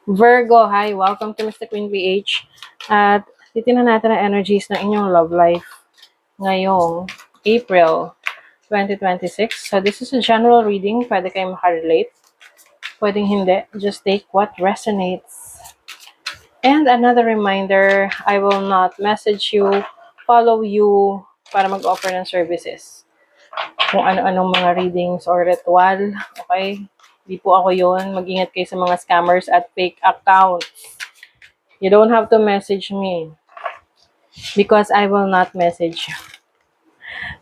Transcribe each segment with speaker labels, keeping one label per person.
Speaker 1: Virgo, hi! Welcome to Mr. Queen PH. At titingnan natin ang energies ng inyong love life ngayong April 2026. So this is a general reading. Pwede kayong makarelate. Pwedeng hindi. Just take what resonates. And another reminder, I will not message you, follow you para mag-offer ng services. Kung ano-anong mga readings or ritual. Okay? Di po ako yon. Mag-ingat kayo sa mga scammers at fake accounts. You don't have to message me because I will not message you.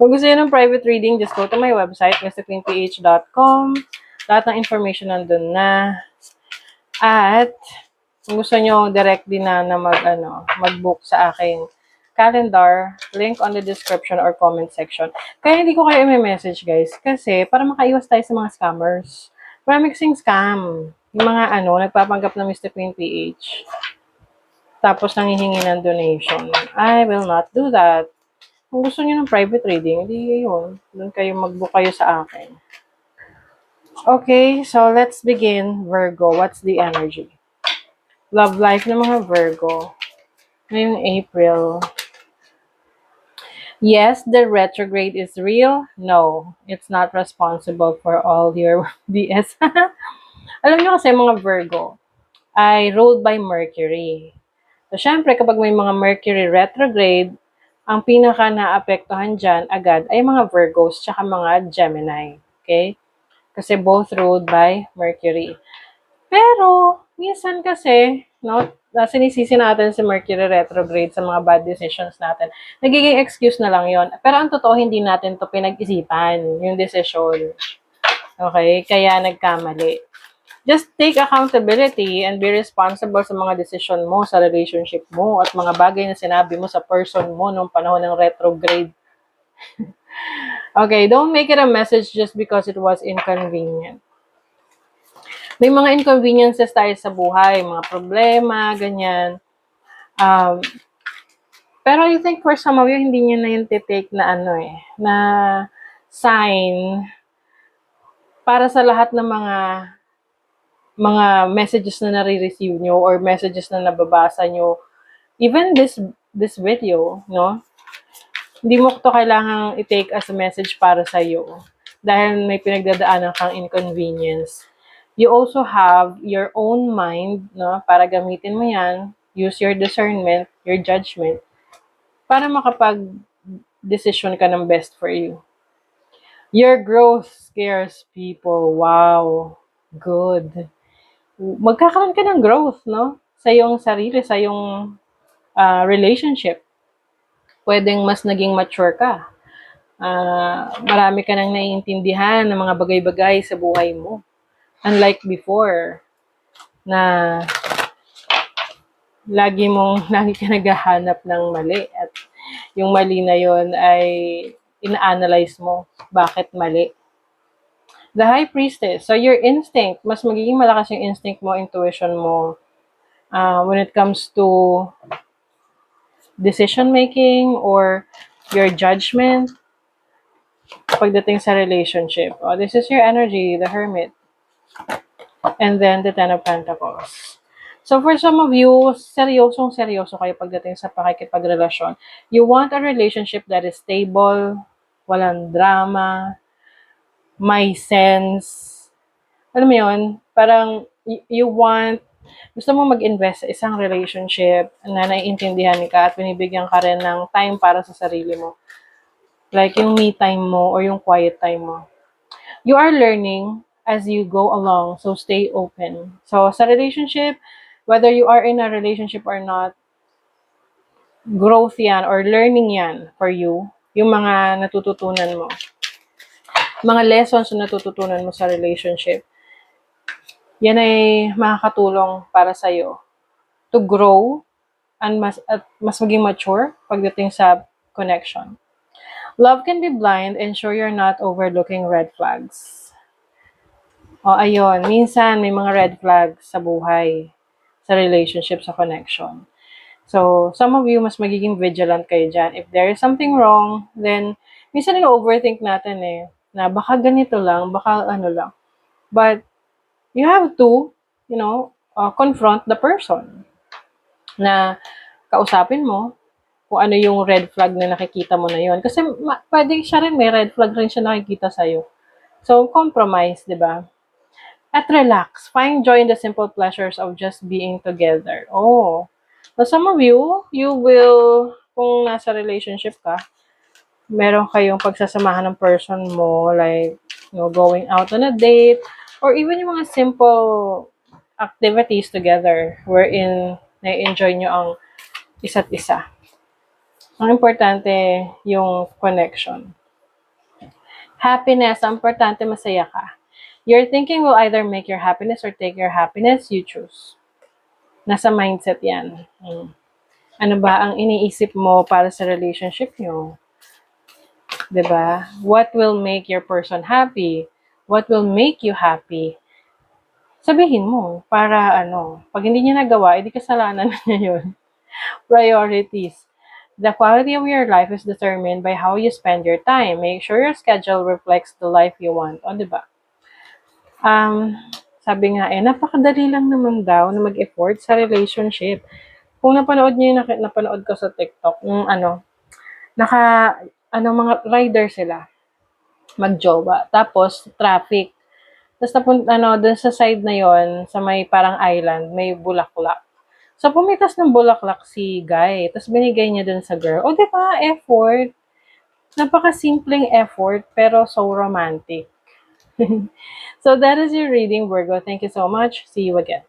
Speaker 1: Kung gusto nyo ng private reading, just go to my website, mrqueenph.com. Lahat ng information nandun na. At kung gusto nyo direct din na mag-book sa aking calendar, link on the description or comment section. Kaya hindi ko kayo i-message, guys. Kasi para makaiwas tayo sa mga scammers. Marami kasing scam. Yung mga nagpapanggap na Mr. Queen PH. Tapos nanghihingi ng donation. I will not do that. Kung gusto niyo ng private reading, hindi yun. Doon kayo mag-book kayo sa akin. Okay, so let's begin. Virgo, what's the energy? Love life ng mga Virgo. Ngayong April. Yes, the retrograde is real. No, it's not responsible for all your BS. Alam niyo kasi mga Virgo, ay ruled by Mercury. So, syempre, kapag may mga Mercury retrograde, ang pinaka naapektuhan dyan agad ay mga Virgos tsaka mga Gemini. Okay? Kasi both ruled by Mercury. Pero, minsan kasi, sinisisi natin si Mercury retrograde sa mga bad decisions natin. Nagiging excuse na lang yon. Pero ang totoo, hindi natin to pinag-isipan, yung decision. Okay? Kaya nagkamali. Just take accountability and be responsible sa mga decision mo, sa relationship mo, at mga bagay na sinabi mo sa person mo nung panahon ng retrograde. Okay, don't make it a message just because it was inconvenient. May mga inconveniences tayo sa buhay, mga problema, ganyan. Pero I think for some of you, hindi nyo na yung titake na na sign para sa lahat ng mga messages na nare-receive nyo or messages na nababasa nyo, even this video, hindi mo to kailangang i-take as a message para sa iyo dahil may pinagdadaanan kang inconvenience. You also have your own mind, para gamitin mo yan, use your discernment, your judgment, para makapag-decision ka ng best for you. Your growth scares people. Wow. Good. Magkakaroon ka ng growth, sa iyong sarili, sa iyong relationship. Pwedeng mas naging mature ka. Marami ka nang naiintindihan ng mga bagay-bagay sa buhay mo. Unlike before, na lagi ka naghahanap ng mali. At yung mali na yon ay ina-analyze mo. Bakit mali? The High Priestess. So, your instinct, mas magiging malakas yung instinct mo, intuition mo, when it comes to decision-making or your judgment pagdating sa relationship. This is your energy, the Hermit. And then, the Ten of Pentacles. So, for some of you, seryoso kayo pagdating sa pakikipagrelasyon. You want a relationship that is stable, walang drama, may sense. Alam mo yun? Parang, gusto mo mag-invest sa isang relationship na naiintindihan ka at binibigyan ka rin ng time para sa sarili mo. Like yung me time mo or yung quiet time mo. You are learning as you go along, so stay open. So, sa relationship, whether you are in a relationship or not, growth yan or learning yan for you. Yung mga natututunan mo. Mga lessons na natututunan mo sa relationship. Yan ay makakatulong para sa'yo to grow and mas maging mature pagdating sa connection. Love can be blind, ensure you're not overlooking red flags. Ayun, minsan may mga red flags sa buhay, sa relationship, sa connection. So, some of you, mas magiging vigilant kayo dyan. If there is something wrong, then, minsan overthink natin na baka ganito lang, baka ano lang. But, you have to, confront the person na kausapin mo kung ano yung red flag na nakikita mo na yun. Kasi pwede siya rin, may red flag rin siya nakikita sa'yo. So, compromise, di ba? At relax. Find joy in the simple pleasures of just being together. Oh. Now, some of you, you will, kung nasa relationship ka, meron kayong pagsasamahan ng person mo, like, going out on a date, or even yung mga simple activities together wherein na-enjoy nyo ang isa't isa. Ang importante, yung connection. Happiness, ang importante masaya ka. Your thinking will either make your happiness or take your happiness, you choose. Nasa mindset yan. Ano ba ang iniisip mo para sa relationship nyo? 'Di ba? What will make your person happy? What will make you happy? Sabihin mo para pag hindi niya nagawa, edi kasalanan niya yun. Priorities. The quality of your life is determined by how you spend your time. Make sure your schedule reflects the life you want. O, di ba? Sabi nga napakadali lang naman daw na mag-effort sa relationship. Kung napanood niyo yung napanood ko sa TikTok, yung mga rider sila, magjowa. Tapos, traffic. Tapos, dun sa side na yon sa may parang island, may bulaklak. So, pumitas ng bulaklak si guy. Tapos, binigay niya dun sa girl. O, di ba? Effort. Napaka-simpleng effort, pero so romantic. So, that is your reading, Virgo. Thank you so much. See you again.